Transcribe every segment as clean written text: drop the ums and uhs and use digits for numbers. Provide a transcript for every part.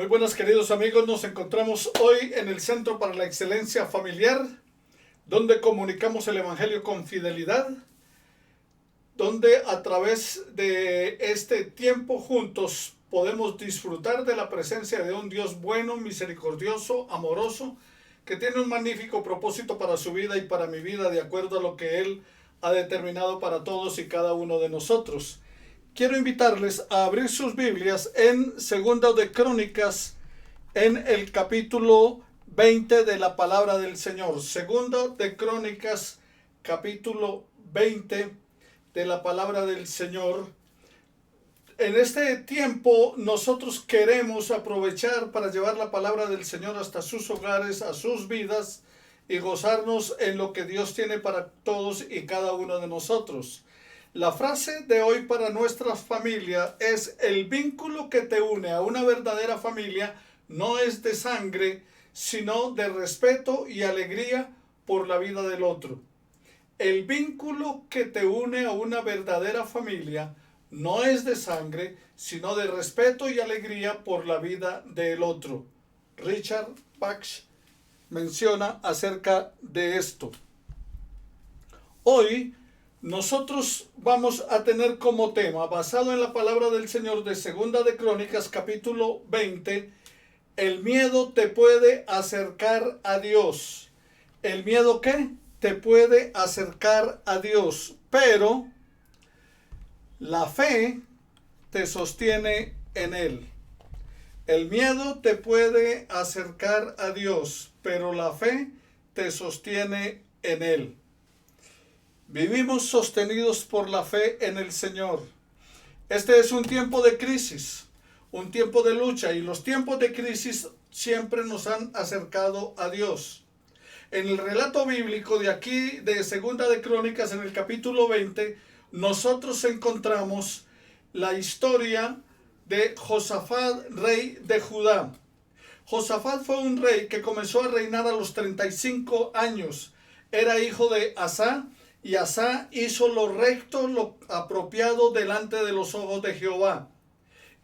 Muy buenas, queridos amigos, nos encontramos hoy en el Centro para la Excelencia Familiar, donde comunicamos el Evangelio con fidelidad, donde a través de este tiempo juntos podemos disfrutar de la presencia de un Dios bueno, misericordioso, amoroso, que tiene un magnífico propósito para su vida y para mi vida, de acuerdo a lo que Él ha determinado para todos y cada uno de nosotros. Quiero invitarles a abrir sus Biblias en Segunda de Crónicas, en el capítulo 20 de la palabra del Señor. Segunda de Crónicas, capítulo 20 de la palabra del Señor. En este tiempo nosotros queremos aprovechar para llevar la palabra del Señor hasta sus hogares, a sus vidas, y gozarnos en lo que Dios tiene para todos y cada uno de nosotros. La frase de hoy para nuestra familia es: el vínculo que te une a una verdadera familia no es de sangre, sino de respeto y alegría por la vida del otro. El vínculo que te une a una verdadera familia no es de sangre, sino de respeto y alegría por la vida del otro. Richard Bach menciona acerca de esto. Hoy nosotros vamos a tener como tema, basado en la palabra del Señor de Segunda de Crónicas, capítulo 20, el miedo te puede acercar a Dios. ¿El miedo qué? Te puede acercar a Dios, pero la fe te sostiene en Él. El miedo te puede acercar a Dios, pero la fe te sostiene en Él. Vivimos sostenidos por la fe en el Señor. Este es un tiempo de crisis, un tiempo de lucha, y los tiempos de crisis siempre nos han acercado a Dios. En el relato bíblico de aquí, de Segunda de Crónicas, en el capítulo 20, nosotros encontramos la historia de Josafat, rey de Judá. Josafat fue un rey que comenzó a reinar a los 35 años. Era hijo de Asa, y Asa hizo lo recto, lo apropiado delante de los ojos de Jehová.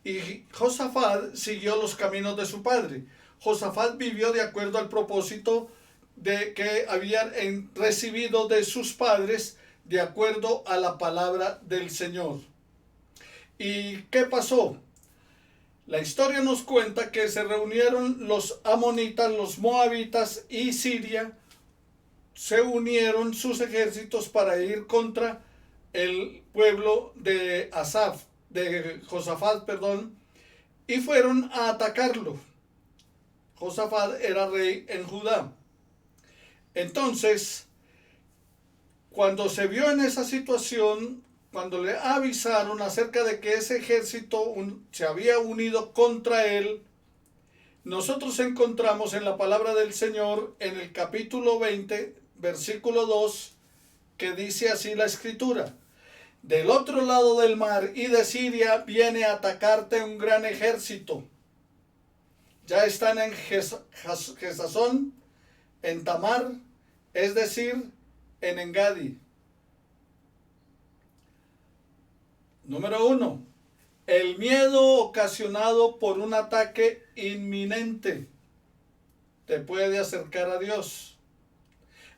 Y Josafat siguió los caminos de su padre. Josafat vivió de acuerdo al propósito de que habían recibido de sus padres, de acuerdo a la palabra del Señor. ¿Y qué pasó? La historia nos cuenta que se reunieron los amonitas, los moabitas y Siria. Se unieron sus ejércitos para ir contra el pueblo de Josafat, y fueron a atacarlo. Josafat era rey en Judá. Entonces, cuando se vio en esa situación, cuando le avisaron acerca de que ese ejército se había unido contra él, nosotros encontramos en la palabra del Señor, en el capítulo 20, versículo 2, que dice así la escritura: del otro lado del mar y de Siria viene a atacarte un gran ejército. Ya están en Gesazón, en Tamar, es decir, en Engadi. Número 1. El miedo ocasionado por un ataque inminente te puede acercar a Dios.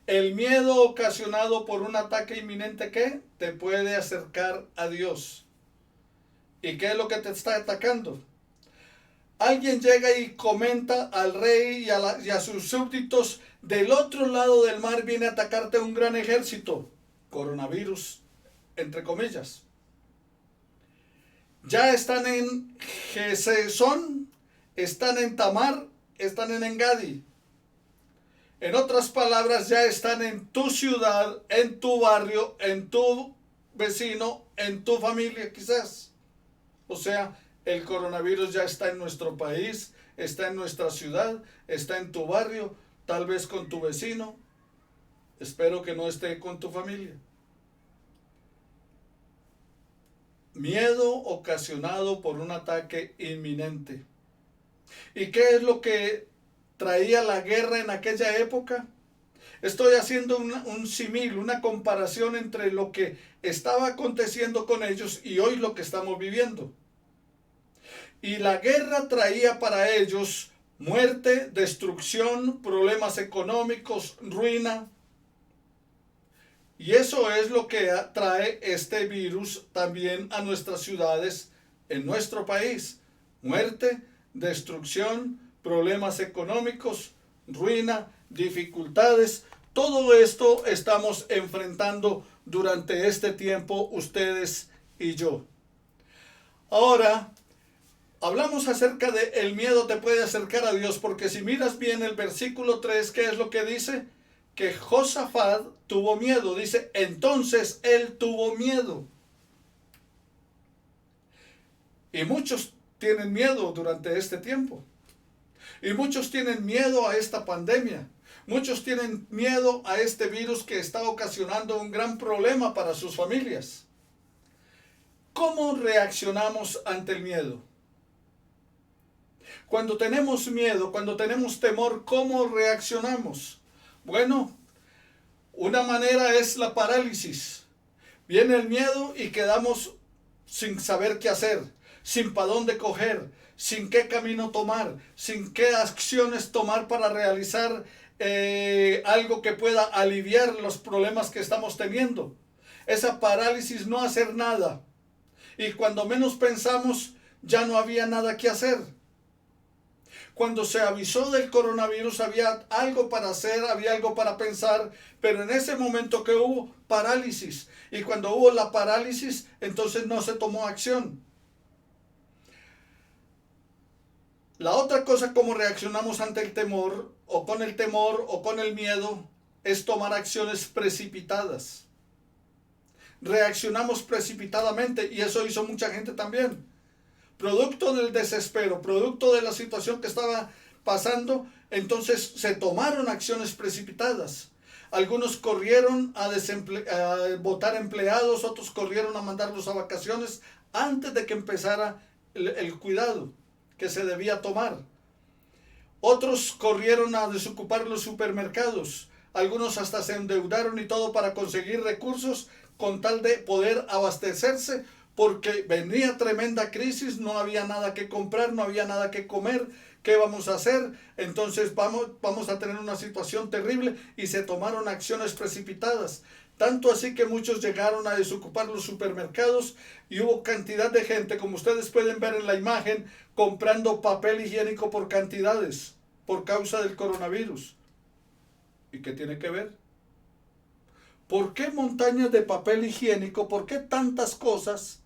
El miedo ocasionado por un ataque inminente, ¿qué? Te puede acercar a Dios. ¿Y qué es lo que te está atacando? Alguien llega y comenta al rey y a sus súbditos: del otro lado del mar viene a atacarte un gran ejército. Coronavirus, entre comillas. Ya están en Gesezón, están en Tamar, están en Engadi. En otras palabras, ya están en tu ciudad, en tu barrio, en tu vecino, en tu familia quizás. O sea, el coronavirus ya está en nuestro país, está en nuestra ciudad, está en tu barrio, tal vez con tu vecino. Espero que no esté con tu familia. Miedo ocasionado por un ataque inminente. ¿Y qué es lo que traía la guerra en aquella época? Estoy haciendo un símil, una comparación entre lo que estaba aconteciendo con ellos y hoy lo que estamos viviendo. Y la guerra traía para ellos muerte, destrucción, problemas económicos, ruina. Y eso es lo que trae este virus también a nuestras ciudades, en nuestro país. Muerte, destrucción, problemas económicos, ruina, dificultades. Todo esto estamos enfrentando durante este tiempo ustedes y yo. Ahora, hablamos acerca de el miedo te puede acercar a Dios, porque si miras bien el versículo 3, ¿qué es lo que dice? Que Josafat tuvo miedo. Dice, entonces él tuvo miedo. Y muchos tienen miedo durante este tiempo. Y muchos tienen miedo a esta pandemia. Muchos tienen miedo a este virus que está ocasionando un gran problema para sus familias. ¿Cómo reaccionamos ante el miedo? Cuando tenemos miedo, cuando tenemos temor, ¿cómo reaccionamos? Bueno, una manera es la parálisis. Viene el miedo y quedamos sin saber qué hacer, sin para dónde coger, sin qué camino tomar, sin qué acciones tomar para realizar algo que pueda aliviar los problemas que estamos teniendo. Esa parálisis, no hacer nada. Y cuando menos pensamos, ya no había nada que hacer. Cuando se avisó del coronavirus había algo para hacer, había algo para pensar, pero en ese momento que hubo parálisis, y cuando hubo la parálisis, entonces no se tomó acción. La otra cosa, como reaccionamos ante el temor, o con el miedo, es tomar acciones precipitadas. Reaccionamos precipitadamente, y eso hizo mucha gente también. Producto del desespero, producto de la situación que estaba pasando, entonces se tomaron acciones precipitadas. Algunos corrieron a votar empleados, otros corrieron a mandarlos a vacaciones antes de que empezara el cuidado que se debía tomar. Otros corrieron a desocupar los supermercados. Algunos hasta se endeudaron y todo para conseguir recursos con tal de poder abastecerse, porque venía tremenda crisis, no había nada que comprar, no había nada que comer. ¿Qué vamos a hacer? Entonces vamos a tener una situación terrible, y se tomaron acciones precipitadas. Tanto así que muchos llegaron a desocupar los supermercados y hubo cantidad de gente, como ustedes pueden ver en la imagen, comprando papel higiénico por cantidades por causa del coronavirus. ¿Y qué tiene que ver? ¿Por qué montañas de papel higiénico? ¿Por qué tantas cosas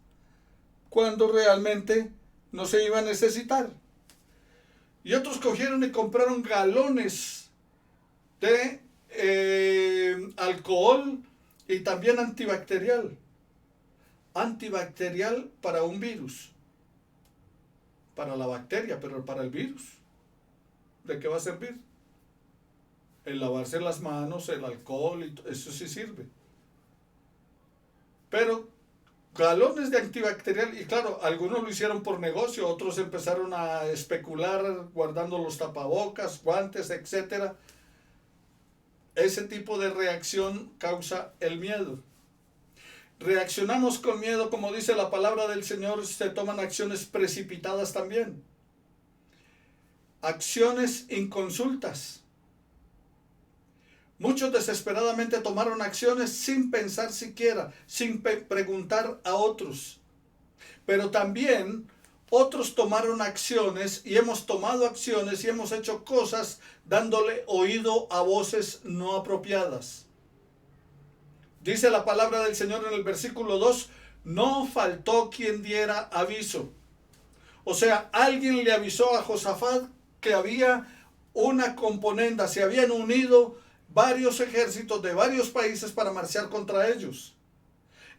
cuando realmente no se iba a necesitar? Y otros cogieron y compraron galones de alcohol y también antibacterial. Antibacterial para un virus. Para la bacteria, pero para el virus, ¿de qué va a servir? El lavarse las manos, el alcohol, eso sí sirve. Pero galones de antibacterial, y claro, algunos lo hicieron por negocio, otros empezaron a especular guardando los tapabocas, guantes, etc. Ese tipo de reacción causa el miedo. Reaccionamos con miedo, como dice la palabra del Señor, se toman acciones precipitadas también. Acciones inconsultas. Muchos desesperadamente tomaron acciones sin pensar siquiera, sin preguntar a otros. Pero también otros tomaron acciones, y hemos tomado acciones y hemos hecho cosas dándole oído a voces no apropiadas. Dice la palabra del Señor en el versículo 2, no faltó quien diera aviso. O sea, alguien le avisó a Josafat que había una componenda, se habían unido varios ejércitos de varios países para marchar contra ellos.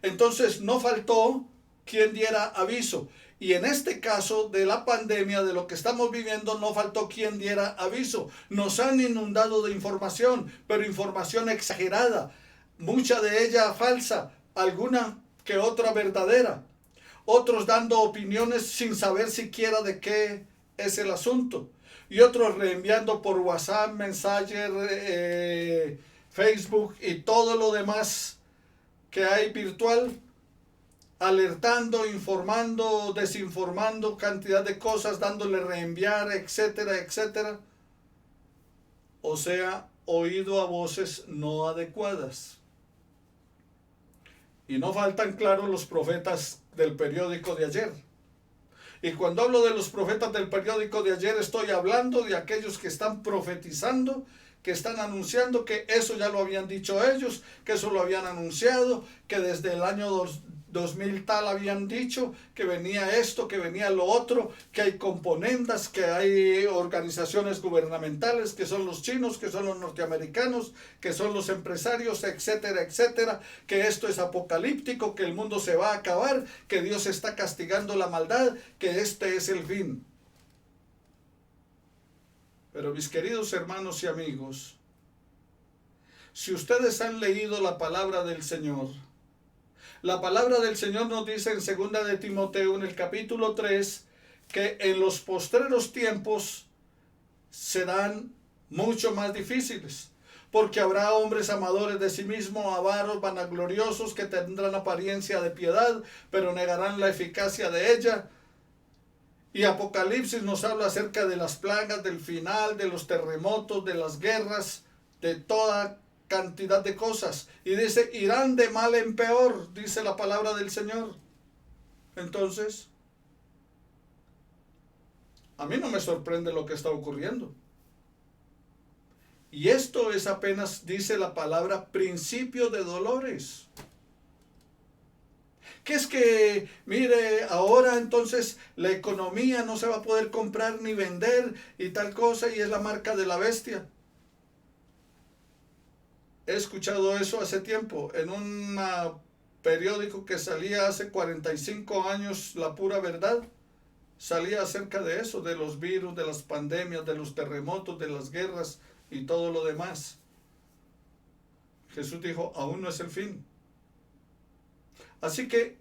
Entonces no faltó quien diera aviso. Y en este caso de la pandemia, de lo que estamos viviendo, no faltó quien diera aviso. Nos han inundado de información, pero información exagerada. Mucha de ella falsa, alguna que otra verdadera. Otros dando opiniones sin saber siquiera de qué es el asunto. Y otros reenviando por WhatsApp, Messenger, Facebook y todo lo demás que hay virtual. alertando, informando, desinformando, cantidad de cosas, dándole reenviar, etcétera, etcétera. O sea, oído a voces no adecuadas. Y no faltan, claro, los profetas del periódico de ayer. Y cuando hablo de los profetas del periódico de ayer, estoy hablando de aquellos que están profetizando, que están anunciando que eso ya lo habían dicho ellos, que eso lo habían anunciado, que desde el año 2000 tal habían dicho que venía esto, que venía lo otro, que hay componendas, que hay organizaciones gubernamentales, que son los chinos, que son los norteamericanos, que son los empresarios, etcétera, etcétera, que esto es apocalíptico, que el mundo se va a acabar, que Dios está castigando la maldad, que este es el fin. Pero mis queridos hermanos y amigos, si ustedes han leído la palabra del Señor, la palabra del Señor nos dice en 2 de Timoteo, en el capítulo 3, que en los postreros tiempos serán mucho más difíciles, porque habrá hombres amadores de sí mismos, avaros, vanagloriosos, que tendrán apariencia de piedad, pero negarán la eficacia de ella. Y Apocalipsis nos habla acerca de las plagas, del final, de los terremotos, de las guerras, de toda cantidad de cosas. Y dice, irán de mal en peor, dice la palabra del Señor. Entonces, a mí no me sorprende lo que está ocurriendo. Y esto es apenas, dice la palabra, principio de dolores. Que es que, mire, ahora entonces la economía no se va a poder comprar ni vender y tal cosa, y es la marca de la bestia. He escuchado eso hace tiempo en un periódico que salía hace 45 años, La Pura Verdad. Salía acerca de eso, de los virus, de las pandemias, de los terremotos, de las guerras y todo lo demás. Jesús dijo, aún no es el fin. Así que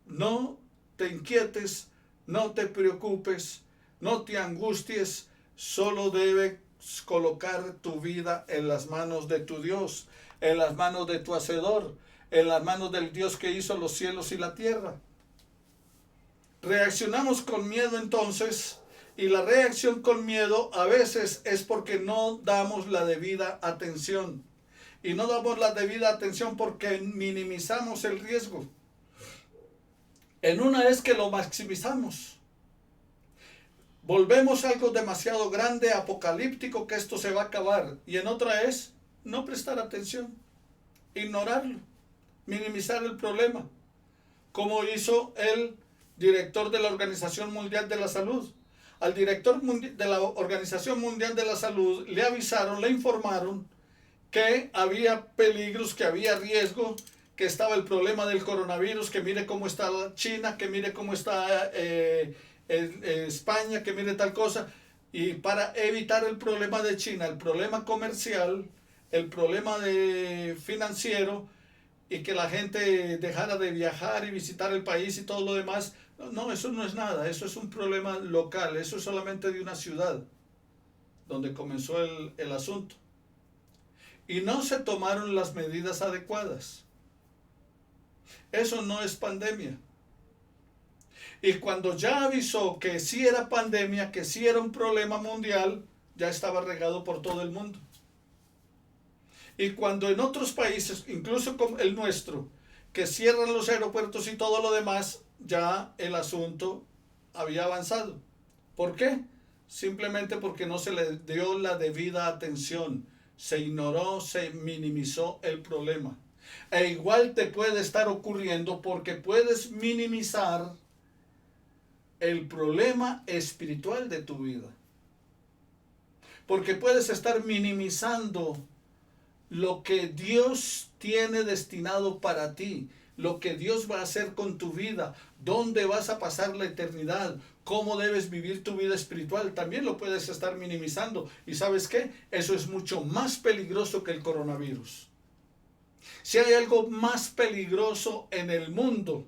no te inquietes, no te preocupes, no te angusties, solo debes colocar tu vida en las manos de tu Dios, en las manos de tu Hacedor, en las manos del Dios que hizo los cielos y la tierra. Reaccionamos con miedo entonces, y la reacción con miedo a veces es porque no damos la debida atención. Y no damos la debida atención porque minimizamos el riesgo. En una es que lo maximizamos. Volvemos algo demasiado grande, apocalíptico, que esto se va a acabar. Y en otra es no prestar atención, ignorarlo, minimizar el problema. Como hizo el director de la Organización Mundial de la Salud. Al director de la Organización Mundial de la Salud le avisaron, le informaron que había peligros, que había riesgo, que estaba el problema del coronavirus, que mire cómo está China, que mire cómo está España, que mire tal cosa. Y para evitar el problema de China, el problema comercial, el problema financiero, y que la gente dejara de viajar y visitar el país y todo lo demás, no, eso no es nada, eso es un problema local, eso es solamente de una ciudad donde comenzó el asunto. Y no se tomaron las medidas adecuadas. Eso no es pandemia. Y cuando ya avisó que sí era pandemia, que sí era un problema mundial, ya estaba regado por todo el mundo. Y cuando en otros países, incluso como el nuestro, que cierran los aeropuertos y todo lo demás, ya el asunto había avanzado. ¿Por qué? Simplemente porque no se le dio la debida atención. Se ignoró, se minimizó el problema. E igual te puede estar ocurriendo porque puedes minimizar el problema espiritual de tu vida. Porque puedes estar minimizando lo que Dios tiene destinado para ti, lo que Dios va a hacer con tu vida, dónde vas a pasar la eternidad, cómo debes vivir tu vida espiritual, también lo puedes estar minimizando. ¿Y sabes qué? Eso es mucho más peligroso que el coronavirus. Si hay algo más peligroso en el mundo,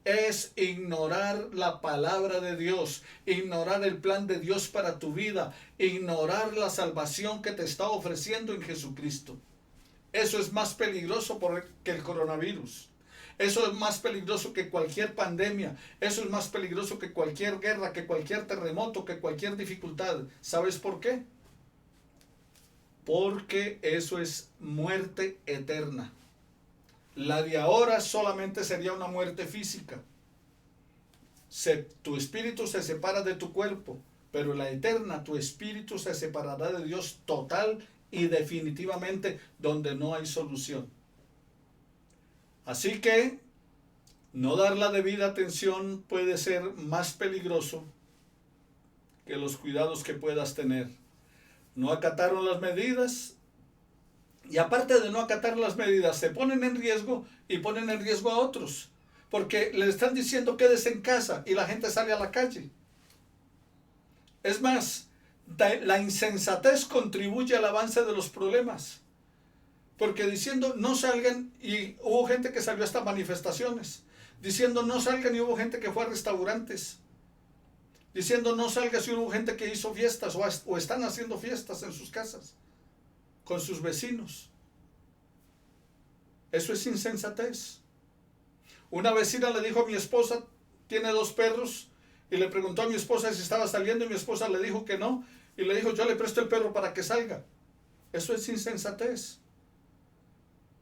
es ignorar la palabra de Dios, ignorar el plan de Dios para tu vida, ignorar la salvación que te está ofreciendo en Jesucristo. Eso es más peligroso que el coronavirus. Eso es más peligroso que cualquier pandemia. Eso es más peligroso que cualquier guerra, que cualquier terremoto, que cualquier dificultad. ¿Sabes por qué? Porque eso es muerte eterna. La de ahora solamente sería una muerte física. Tu espíritu se separa de tu cuerpo, pero la eterna, tu espíritu se separará de Dios total y definitivamente, donde no hay solución. Así que no dar la debida atención puede ser más peligroso que los cuidados que puedas tener. No acataron las medidas, y aparte de no acatar las medidas, se ponen en riesgo y ponen en riesgo a otros, porque le están diciendo quédese en casa y la gente sale a la calle. Es más, la insensatez contribuye al avance de los problemas, porque diciendo no salgan, y hubo gente que salió hasta manifestaciones, diciendo no salgan, y hubo gente que fue a restaurantes, diciendo no salgas, y hubo gente que hizo fiestas o están haciendo fiestas en sus casas con sus vecinos. Eso es insensatez. Una vecina le dijo a mi esposa, tiene 2 perros, y le preguntó a mi esposa si estaba saliendo, y mi esposa le dijo que no, y le dijo, yo le presto el perro para que salga. Eso es insensatez.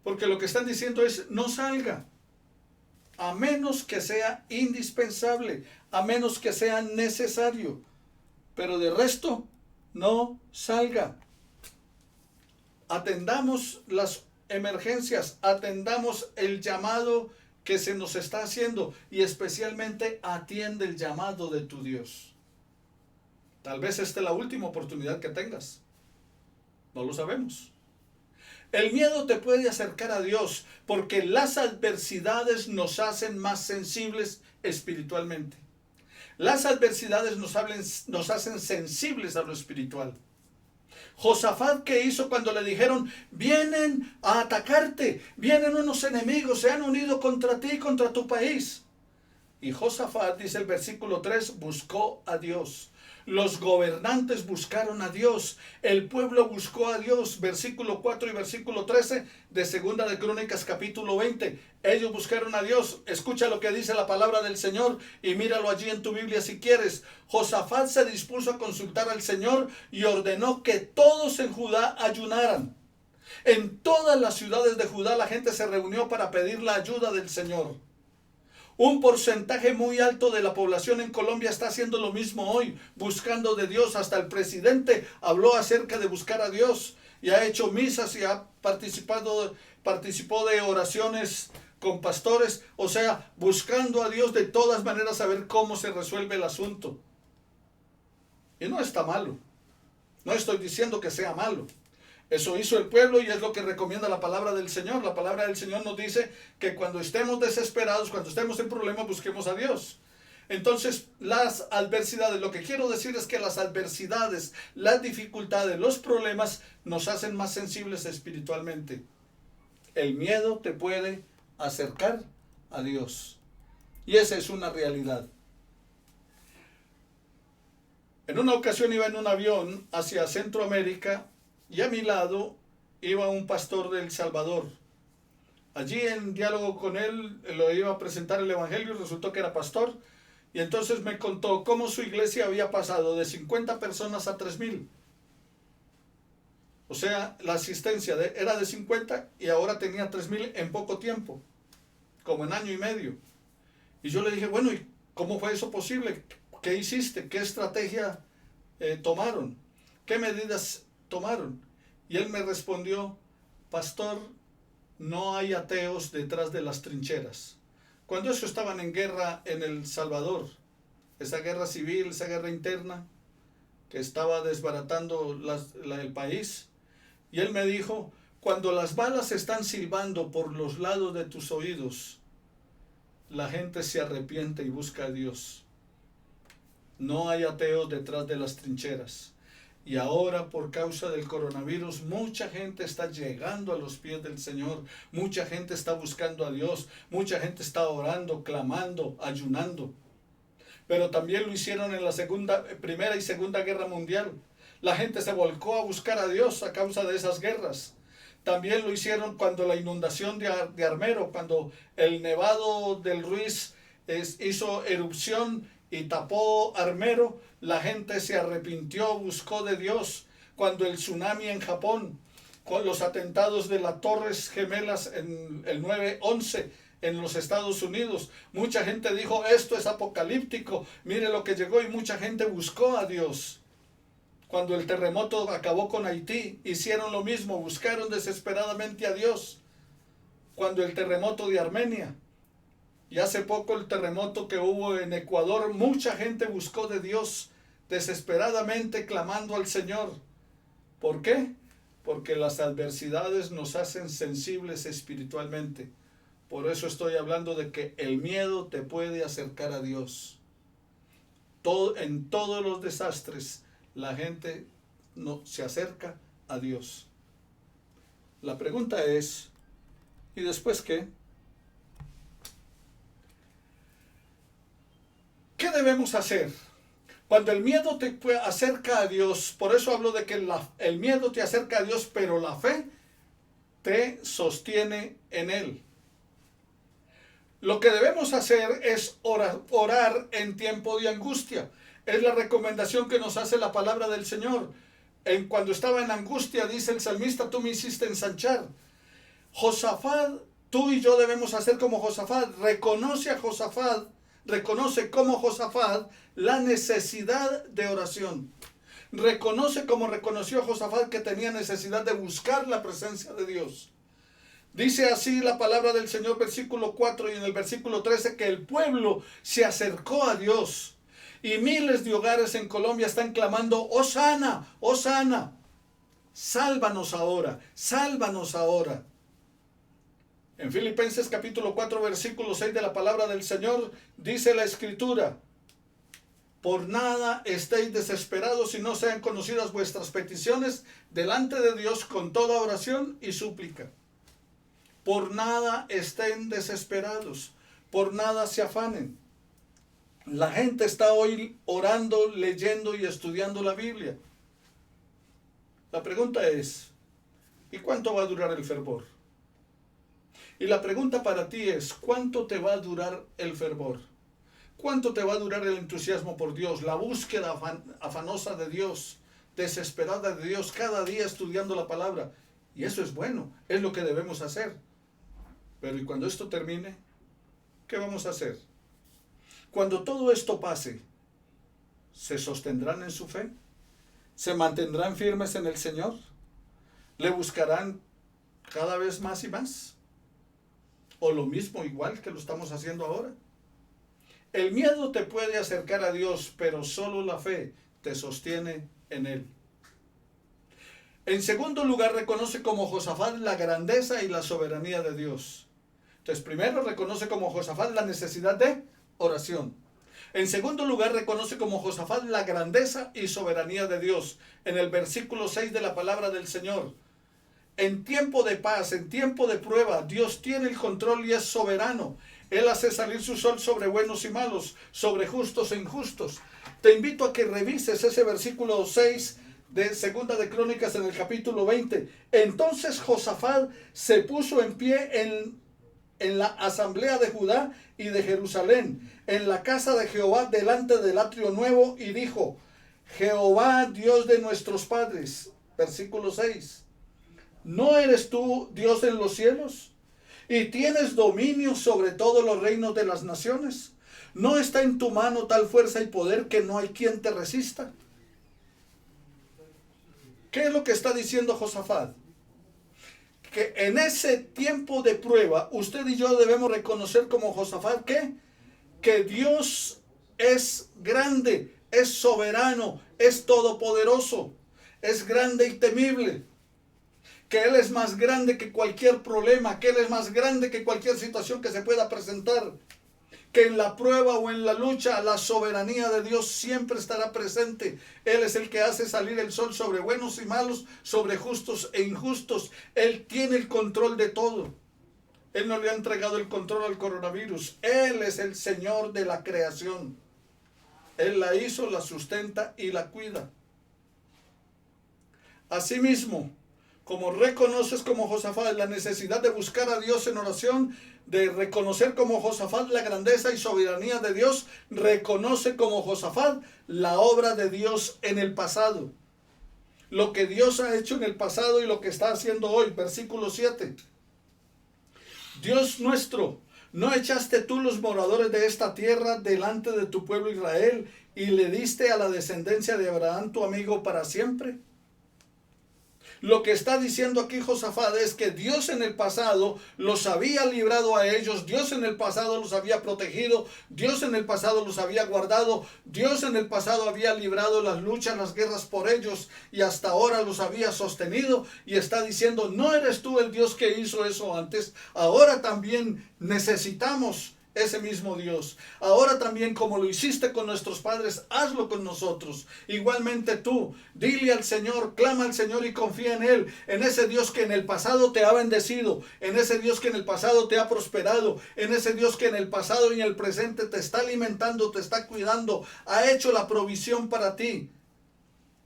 Porque lo que están diciendo es, no salga, a menos que sea indispensable, a menos que sea necesario. Pero de resto, no salga. Atendamos las emergencias, atendamos el llamado que se nos está haciendo, y especialmente atiende el llamado de tu Dios. Tal vez esta es la última oportunidad que tengas. No lo sabemos. El miedo te puede acercar a Dios porque las adversidades nos hacen más sensibles espiritualmente. Las adversidades nos hacen sensibles a lo espiritual. Josafat, ¿qué hizo cuando le dijeron, vienen a atacarte, vienen unos enemigos, se han unido contra ti, contra tu país? Y Josafat, dice el versículo 3, buscó a Dios. Los gobernantes buscaron a Dios, el pueblo buscó a Dios, versículo 4 y versículo 13 de Segunda de Crónicas capítulo 20. Ellos buscaron a Dios. Escucha lo que dice la palabra del Señor y míralo allí en tu Biblia si quieres. Josafat se dispuso a consultar al Señor y ordenó que todos en Judá ayunaran. En todas las ciudades de Judá la gente se reunió para pedir la ayuda del Señor. Un porcentaje muy alto de la población en Colombia está haciendo lo mismo hoy, buscando de Dios. Hasta el presidente habló acerca de buscar a Dios y ha hecho misas y participó de oraciones con pastores, o sea, buscando a Dios de todas maneras a ver cómo se resuelve el asunto. Y no está malo, no estoy diciendo que sea malo. Eso hizo el pueblo y es lo que recomienda la palabra del Señor. La palabra del Señor nos dice que cuando estemos desesperados, cuando estemos en problemas, busquemos a Dios. Entonces, las adversidades, lo que quiero decir es que las adversidades, las dificultades, los problemas nos hacen más sensibles espiritualmente. El miedo te puede acercar a Dios. Y esa es una realidad. En una ocasión iba en un avión hacia Centroamérica, y a mi lado iba un pastor de El Salvador. Allí en diálogo con él, lo iba a presentar el evangelio, resultó que era pastor, y entonces me contó cómo su iglesia había pasado de 50 personas a 3,000. O sea, la asistencia era de 50 y ahora tenía 3,000 en poco tiempo, como en año y medio. Y yo le dije, bueno, ¿y cómo fue eso posible? ¿Qué hiciste? ¿Qué estrategia tomaron? ¿Qué medidas tomaron? Y él me respondió, pastor, no hay ateos detrás de las trincheras. Cuando ellos estaban en guerra en El Salvador, esa guerra civil, esa guerra interna que estaba desbaratando el país, y él me dijo, cuando las balas están silbando por los lados de tus oídos, la gente se arrepiente y busca a Dios. No hay ateos detrás de las trincheras. Y ahora, por causa del coronavirus, mucha gente está llegando a los pies del Señor. Mucha gente está buscando a Dios. Mucha gente está orando, clamando, ayunando. Pero también lo hicieron en la Primera y Segunda Guerra Mundial. La gente se volcó a buscar a Dios a causa de esas guerras. También lo hicieron cuando la inundación de Armero, cuando el nevado del Ruiz hizo erupción y tapó Armero. La gente se arrepintió, buscó de Dios. Cuando el tsunami en Japón, con los atentados de las Torres Gemelas en el 9/11 en los Estados Unidos, mucha gente dijo, esto es apocalíptico, mire lo que llegó, y mucha gente buscó a Dios. Cuando el terremoto acabó con Haití, hicieron lo mismo, buscaron desesperadamente a Dios. Cuando el terremoto de Armenia, y hace poco el terremoto que hubo en Ecuador, mucha gente buscó de Dios desesperadamente, clamando al Señor. ¿Por qué? Porque las adversidades nos hacen sensibles espiritualmente. Por eso estoy hablando de que el miedo te puede acercar a Dios. En todos los desastres, la gente no se acerca a Dios. La pregunta es, ¿y después qué? ¿Qué debemos hacer? Cuando el miedo te acerca a Dios, por eso hablo de que el miedo te acerca a Dios, pero la fe te sostiene en Él. Lo que debemos hacer es orar en tiempo de angustia. Es la recomendación que nos hace la palabra del Señor. Cuando estaba en angustia, dice el salmista, tú me hiciste ensanchar. Josafat, tú y yo debemos hacer como Josafat. Reconoce como Josafat la necesidad de oración. Reconoce como reconoció Josafat que tenía necesidad de buscar la presencia de Dios. Dice así la palabra del Señor, versículo 4 y en el versículo 13, que el pueblo se acercó a Dios. Y miles de hogares en Colombia están clamando, Hosana, Hosana, sálvanos ahora, sálvanos ahora. En Filipenses capítulo 4, versículo 6 de la palabra del Señor, dice la Escritura, por nada estéis desesperados si no sean conocidas vuestras peticiones delante de Dios con toda oración y súplica. Por nada estén desesperados, por nada se afanen. La gente está hoy orando, leyendo y estudiando la Biblia. La pregunta es, ¿y cuánto va a durar el fervor? Y la pregunta para ti es, ¿cuánto te va a durar el fervor? ¿Cuánto te va a durar el entusiasmo por Dios? La búsqueda afanosa de Dios, desesperada de Dios, cada día estudiando la palabra. Y eso es bueno, es lo que debemos hacer. Pero ¿y cuando esto termine? ¿Qué vamos a hacer? Cuando todo esto pase, ¿se sostendrán en su fe? ¿Se mantendrán firmes en el Señor? ¿Le buscarán cada vez más y más? ¿O lo mismo, igual que lo estamos haciendo ahora? El miedo te puede acercar a Dios, pero solo la fe te sostiene en Él. En segundo lugar, reconoce como Josafat la grandeza y la soberanía de Dios. Entonces, primero reconoce como Josafat la necesidad de oración. En segundo lugar, reconoce como Josafat la grandeza y soberanía de Dios. En el versículo 6 de la palabra del Señor. En tiempo de paz, en tiempo de prueba, Dios tiene el control y es soberano. Él hace salir su sol sobre buenos y malos, sobre justos e injustos. Te invito a que revises ese versículo 6 de Segunda de Crónicas en el capítulo 20. Entonces Josafat se puso en pie en la asamblea de Judá y de Jerusalén, en la casa de Jehová delante del atrio nuevo, y dijo, Jehová, Dios de nuestros padres, versículo 6, ¿no eres tú Dios en los cielos? ¿Y tienes dominio sobre todos los reinos de las naciones? ¿No está en tu mano tal fuerza y poder que no hay quien te resista? ¿Qué es lo que está diciendo Josafat? Que en ese tiempo de prueba, usted y yo debemos reconocer como Josafat que Dios es grande, es soberano, es todopoderoso, es grande y temible. Que Él es más grande que cualquier problema, que Él es más grande que cualquier situación que se pueda presentar. Que en la prueba o en la lucha, la soberanía de Dios siempre estará presente. Él es el que hace salir el sol sobre buenos y malos, sobre justos e injustos. Él tiene el control de todo. Él no le ha entregado el control al coronavirus. Él es el Señor de la creación. Él la hizo, la sustenta y la cuida. Asimismo, como reconoces como Josafat la necesidad de buscar a Dios en oración, de reconocer como Josafat la grandeza y soberanía de Dios, reconoce como Josafat la obra de Dios en el pasado. Lo que Dios ha hecho en el pasado y lo que está haciendo hoy. Versículo 7. Dios nuestro, ¿no echaste tú los moradores de esta tierra delante de tu pueblo Israel y le diste a la descendencia de Abraham tu amigo para siempre? Lo que está diciendo aquí Josafat es que Dios en el pasado los había librado a ellos, Dios en el pasado los había protegido, Dios en el pasado los había guardado, Dios en el pasado había librado las luchas, las guerras por ellos y hasta ahora los había sostenido, y está diciendo, ¿no eres tú el Dios que hizo eso antes? Ahora también necesitamos ese mismo Dios. Ahora también, como lo hiciste con nuestros padres, hazlo con nosotros. Igualmente tú, dile al Señor, clama al Señor y confía en Él, en ese Dios que en el pasado te ha bendecido, en ese Dios que en el pasado te ha prosperado, en ese Dios que en el pasado y en el presente te está alimentando, te está cuidando, ha hecho la provisión para ti.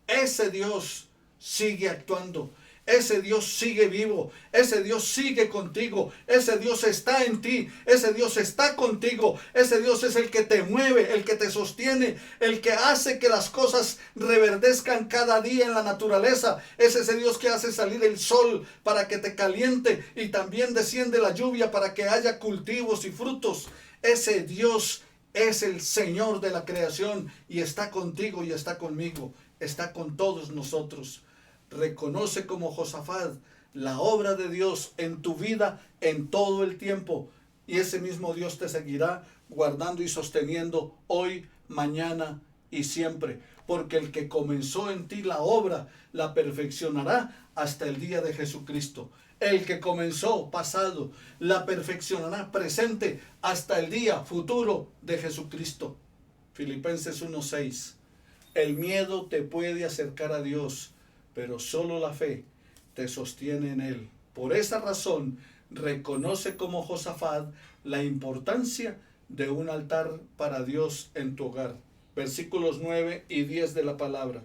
Ese Dios sigue actuando. Ese Dios sigue vivo, ese Dios sigue contigo, ese Dios está en ti, ese Dios está contigo, ese Dios es el que te mueve, el que te sostiene, el que hace que las cosas reverdezcan cada día en la naturaleza. Es ese Dios que hace salir el sol para que te caliente y también desciende la lluvia para que haya cultivos y frutos. Ese Dios es el Señor de la creación y está contigo y está conmigo, está con todos nosotros. Reconoce como Josafat la obra de Dios en tu vida en todo el tiempo, y ese mismo Dios te seguirá guardando y sosteniendo hoy, mañana y siempre, porque el que comenzó en ti la obra la perfeccionará hasta el día de Jesucristo. El que comenzó pasado la perfeccionará presente hasta el día futuro de Jesucristo. Filipenses 1:6. El miedo te puede acercar a Dios, pero solo la fe te sostiene en Él. Por esa razón, reconoce como Josafat la importancia de un altar para Dios en tu hogar. Versículos 9 y 10 de la palabra.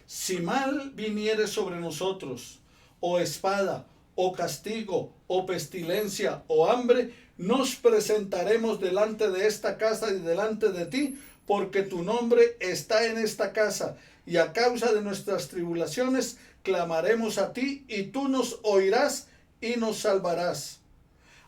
Si mal viniere sobre nosotros, o espada, o castigo, o pestilencia, o hambre, nos presentaremos delante de esta casa y delante de ti, porque tu nombre está en esta casa, y a causa de nuestras tribulaciones clamaremos a ti, y tú nos oirás y nos salvarás.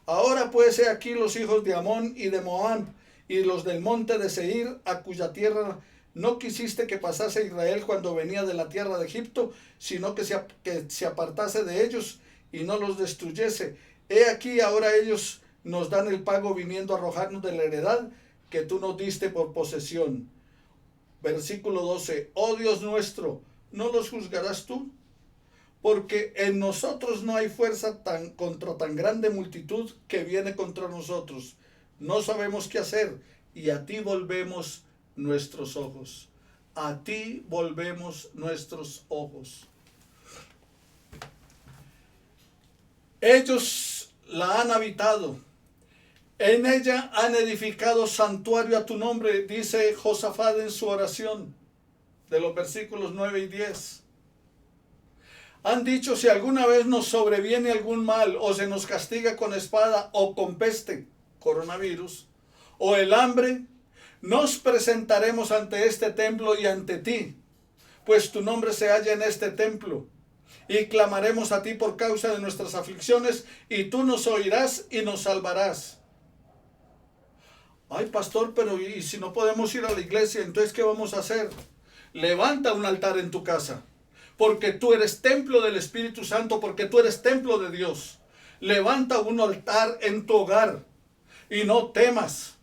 Ahora pues he aquí los hijos de Amón y de Moab, y los del monte de Seir, a cuya tierra no quisiste que pasase Israel cuando venía de la tierra de Egipto, sino que se apartase de ellos y no los destruyese. He aquí ahora ellos nos dan el pago viniendo a arrojarnos de la heredad que tú nos diste por posesión. Versículo 12. Oh Dios nuestro, ¿no los juzgarás tú? Porque en nosotros no hay fuerza contra tan grande multitud que viene contra nosotros. No sabemos qué hacer, y a ti volvemos nuestros ojos. A ti volvemos nuestros ojos. Ellos la han habitado. En ella han edificado santuario a tu nombre, dice Josafat en su oración, de los versículos 9 y 10. Han dicho, si alguna vez nos sobreviene algún mal, o se nos castiga con espada, o con peste, coronavirus, o el hambre, nos presentaremos ante este templo y ante ti, pues tu nombre se halla en este templo, y clamaremos a ti por causa de nuestras aflicciones, y tú nos oirás y nos salvarás. Ay, pastor, pero ¿y si no podemos ir a la iglesia? Entonces, ¿qué vamos a hacer? Levanta un altar en tu casa, porque tú eres templo del Espíritu Santo, porque tú eres templo de Dios. Levanta un altar en tu hogar y no temas.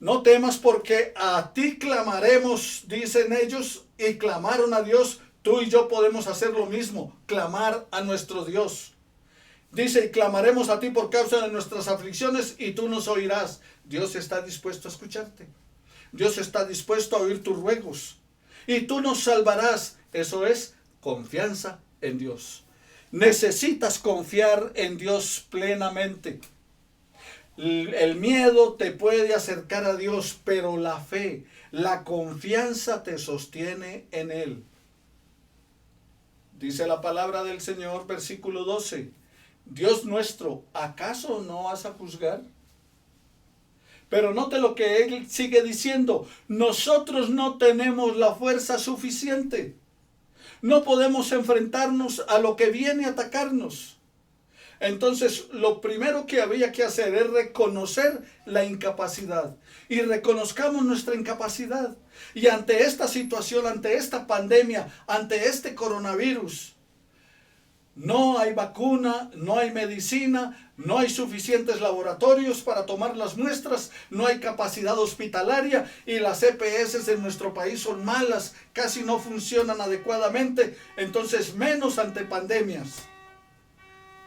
No temas, porque a ti clamaremos, dicen ellos, y clamaron a Dios. Tú y yo podemos hacer lo mismo, clamar a nuestro Dios. Dice, y clamaremos a ti por causa de nuestras aflicciones, y tú nos oirás. Dios está dispuesto a escucharte. Dios está dispuesto a oír tus ruegos. Y tú nos salvarás. Eso es confianza en Dios. Necesitas confiar en Dios plenamente. El miedo te puede acercar a Dios, pero la fe, la confianza te sostiene en Él. Dice la palabra del Señor, versículo 12. Dios nuestro, ¿acaso no vas a juzgar? Pero note lo que él sigue diciendo. Nosotros no tenemos la fuerza suficiente. No podemos enfrentarnos a lo que viene a atacarnos. Entonces, lo primero que había que hacer es reconocer la incapacidad. Y reconozcamos nuestra incapacidad. Y ante esta situación, ante esta pandemia, ante este coronavirus, no hay vacuna, no hay medicina, no hay suficientes laboratorios para tomar las muestras, no hay capacidad hospitalaria y las EPS en nuestro país son malas, casi no funcionan adecuadamente, entonces menos ante pandemias.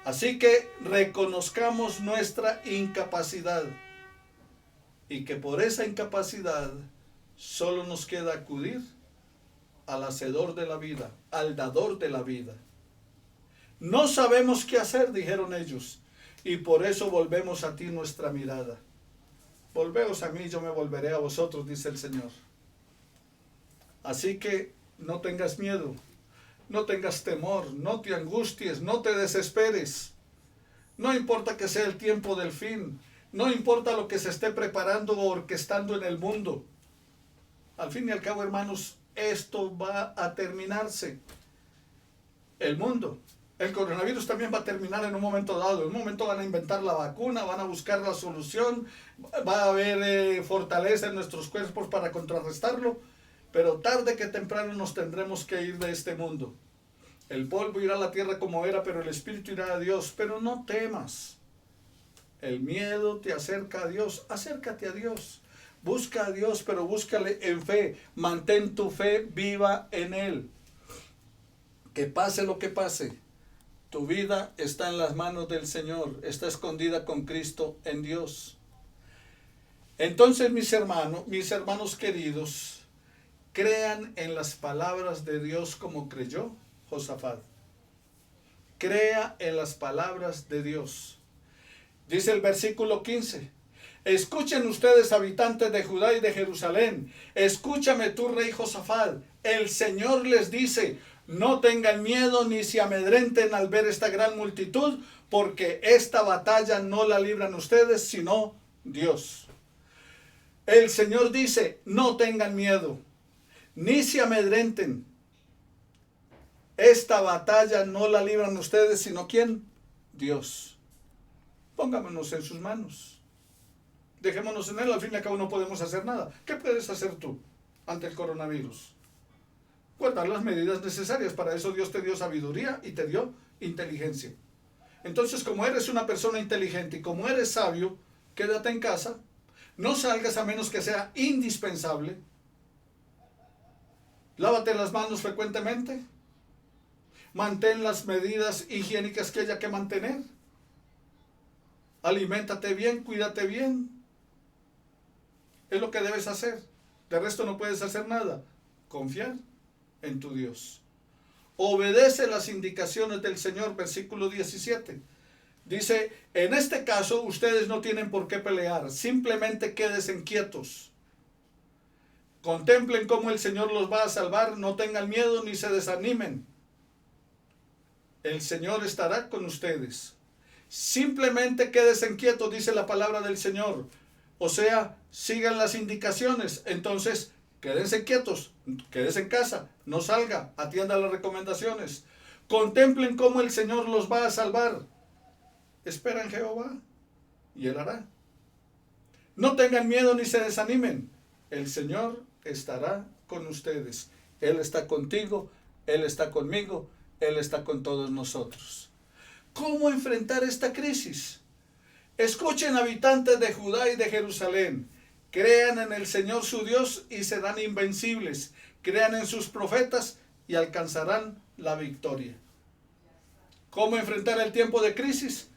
Así que reconozcamos nuestra incapacidad y que por esa incapacidad solo nos queda acudir al hacedor de la vida, al dador de la vida. No sabemos qué hacer, dijeron ellos, y por eso volvemos a ti nuestra mirada. Volveos a mí, yo me volveré a vosotros, dice el Señor. Así que no tengas miedo, no tengas temor, no te angusties, no te desesperes. No importa que sea el tiempo del fin, no importa lo que se esté preparando o orquestando en el mundo. Al fin y al cabo, hermanos, esto va a terminarse. El mundo. El coronavirus también va a terminar en un momento dado. En un momento van a inventar la vacuna, van a buscar la solución, va a haber fortaleza en nuestros cuerpos para contrarrestarlo, pero tarde que temprano nos tendremos que ir de este mundo. El polvo irá a la tierra como era, pero el espíritu irá a Dios. Pero no temas. El miedo te acerca a Dios. Acércate a Dios. Busca a Dios, pero búscale en fe. Mantén tu fe viva en Él. Que pase lo que pase, tu vida está en las manos del Señor, está escondida con Cristo en Dios. Entonces, mis hermanos queridos, crean en las palabras de Dios como creyó Josafat. Crea en las palabras de Dios. Dice el versículo 15. Escuchen ustedes, habitantes de Judá y de Jerusalén. Escúchame tú, rey Josafat. El Señor les dice: no tengan miedo ni se amedrenten al ver esta gran multitud, porque esta batalla no la libran ustedes, sino Dios. El Señor dice: no tengan miedo, ni se amedrenten. Esta batalla no la libran ustedes, sino ¿quién? Dios. Pongámonos en sus manos. Dejémonos en Él, al fin y al cabo no podemos hacer nada. ¿Qué puedes hacer tú ante el coronavirus? Guardar las medidas necesarias. Para eso Dios te dio sabiduría y te dio inteligencia. Entonces, como eres una persona inteligente y como eres sabio, quédate en casa. No salgas a menos que sea indispensable. Lávate las manos frecuentemente. Mantén las medidas higiénicas que haya que mantener. Aliméntate bien, cuídate bien. Es lo que debes hacer. De resto no puedes hacer nada. Confiar en tu Dios. Obedece las indicaciones del Señor, versículo 17. Dice: en este caso ustedes no tienen por qué pelear, simplemente quédense quietos. Contemplen cómo el Señor los va a salvar, no tengan miedo ni se desanimen. El Señor estará con ustedes. Simplemente quédense quietos, dice la palabra del Señor. O sea, sigan las indicaciones. Entonces, quédense quietos, quédense en casa, no salga, atienda las recomendaciones. Contemplen cómo el Señor los va a salvar. Espera en Jehová y Él hará. No tengan miedo ni se desanimen. El Señor estará con ustedes. Él está contigo, Él está conmigo, Él está con todos nosotros. ¿Cómo enfrentar esta crisis? Escuchen, habitantes de Judá y de Jerusalén. Crean en el Señor su Dios y serán invencibles. Crean en sus profetas y alcanzarán la victoria. ¿Cómo enfrentar el tiempo de crisis?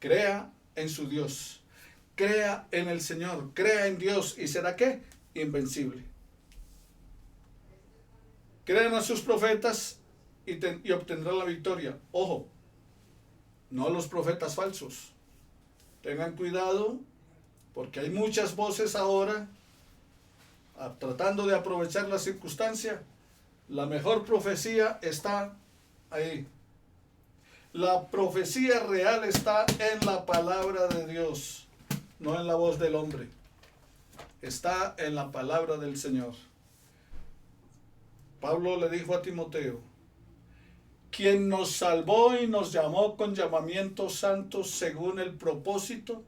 Crea en su Dios. Crea en el Señor. Crea en Dios y será ¿qué? Invencible. Crean a sus profetas y obtendrán la victoria. Ojo, no los profetas falsos. Tengan cuidado, porque hay muchas voces ahora tratando de aprovechar la circunstancia. La mejor profecía está Ahí. La profecía real está en la palabra de Dios, no en la voz del hombre. Está en la palabra del Señor. Pablo le dijo a Timoteo, quien nos salvó y nos llamó con llamamientos santos según el propósito,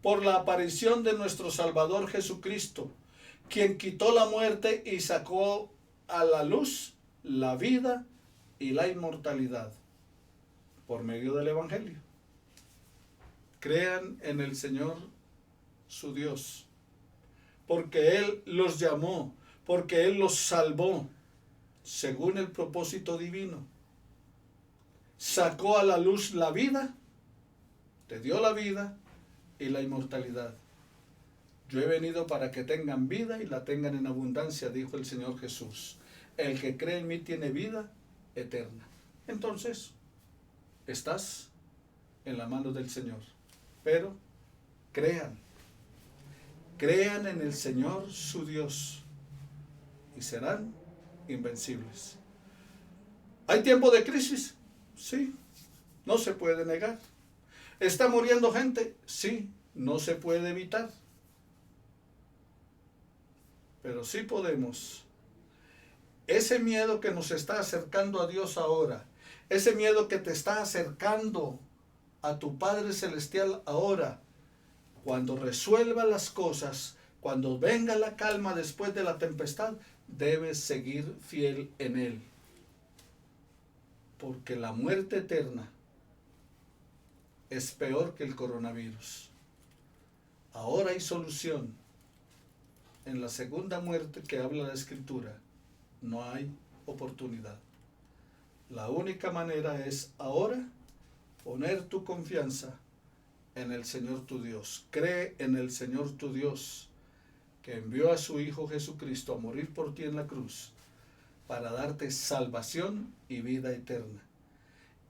por la aparición de nuestro Salvador Jesucristo, quien quitó la muerte y sacó a la luz la vida y la inmortalidad por medio del Evangelio. Crean en el Señor su Dios, porque Él los llamó, porque Él los salvó según el propósito divino. Sacó a la luz la vida, te dio la vida y la inmortalidad. Yo he venido para que tengan vida y la tengan en abundancia, dijo el Señor Jesús. El que cree en mí tiene vida eterna. Entonces, estás en la mano del Señor. Pero crean en el Señor su Dios y serán invencibles. ¿Hay tiempo de crisis? Sí, no se puede negar. ¿Está muriendo gente? Sí, no se puede evitar. Pero sí podemos. Ese miedo que nos está acercando a Dios ahora, ese miedo que te está acercando a tu Padre Celestial ahora, cuando resuelva las cosas, cuando venga la calma después de la tempestad, debes seguir fiel en Él. Porque la muerte eterna es peor que el coronavirus. Ahora hay solución. En la segunda muerte que habla la Escritura, no hay oportunidad. La única manera es ahora poner tu confianza en el Señor tu Dios. Cree en el Señor tu Dios, que envió a su Hijo Jesucristo a morir por ti en la cruz, para darte salvación y vida eterna.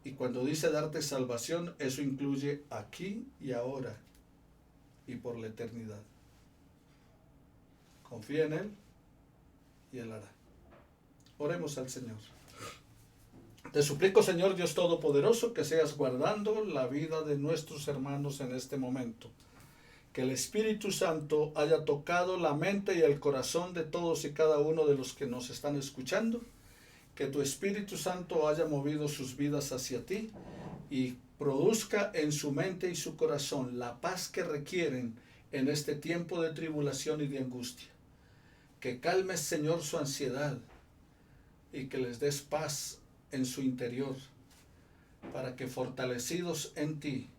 Y cuando dice darte salvación, eso incluye aquí y ahora y por la eternidad. Confía en Él y Él hará. Oremos al Señor. Te suplico, Señor Dios Todopoderoso, que seas guardando la vida de nuestros hermanos en este momento. Que el Espíritu Santo haya tocado la mente y el corazón de todos y cada uno de los que nos están escuchando. Que tu Espíritu Santo haya movido sus vidas hacia ti y produzca en su mente y su corazón la paz que requieren en este tiempo de tribulación y de angustia. Que calmes, Señor, su ansiedad y que les des paz en su interior, para que fortalecidos en ti,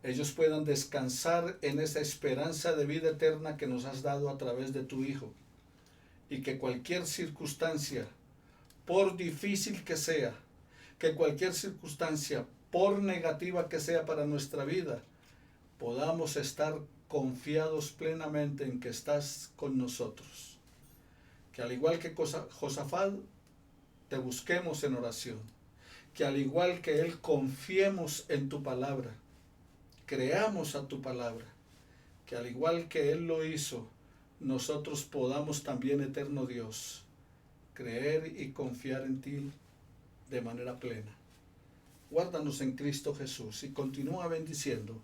ellos puedan descansar en esa esperanza de vida eterna que nos has dado a través de tu Hijo, y que cualquier circunstancia, por difícil que sea, que cualquier circunstancia, por negativa que sea para nuestra vida, podamos estar confiados plenamente en que estás con nosotros. Que al igual que Josafat, te busquemos en oración. Que al igual que él, confiemos en tu palabra. Creamos a tu palabra. Que al igual que él lo hizo, nosotros podamos también, eterno Dios, creer y confiar en ti de manera plena. Guárdanos en Cristo Jesús y continúa bendiciendo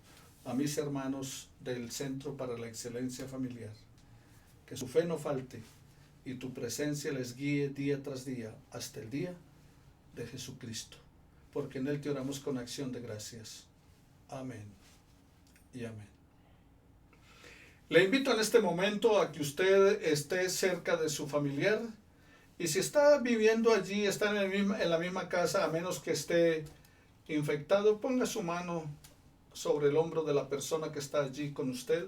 a mis hermanos del Centro para la Excelencia Familiar. Que su fe no falte y tu presencia les guíe día tras día hasta el día de Jesucristo. Porque en Él te oramos con acción de gracias. Amén y amén. Le invito en este momento a que usted esté cerca de su familiar. Y si está viviendo allí, está en la misma casa, a menos que esté infectado, ponga su mano sobre el hombro de la persona que está allí con usted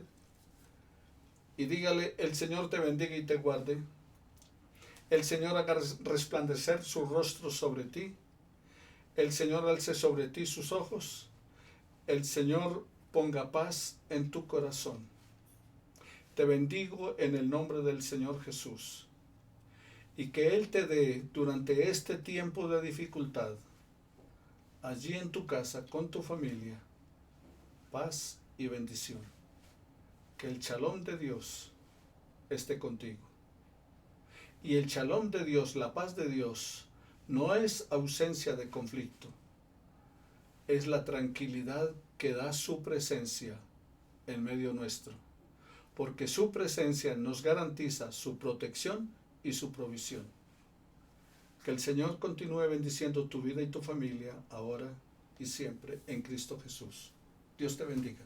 y dígale: el Señor te bendiga y te guarde. El Señor haga resplandecer su rostro sobre ti. El Señor alce sobre ti sus ojos. El Señor ponga paz en tu corazón. Te bendigo en el nombre del Señor Jesús. Y que Él te dé durante este tiempo de dificultad, allí en tu casa, con tu familia, paz y bendición. Que el shalom de Dios esté contigo. Y el shalom de Dios, la paz de Dios, no es ausencia de conflicto, es la tranquilidad que da su presencia en medio nuestro, porque su presencia nos garantiza su protección y su provisión. Que el Señor continúe bendiciendo tu vida y tu familia ahora y siempre en Cristo Jesús. Dios te bendiga.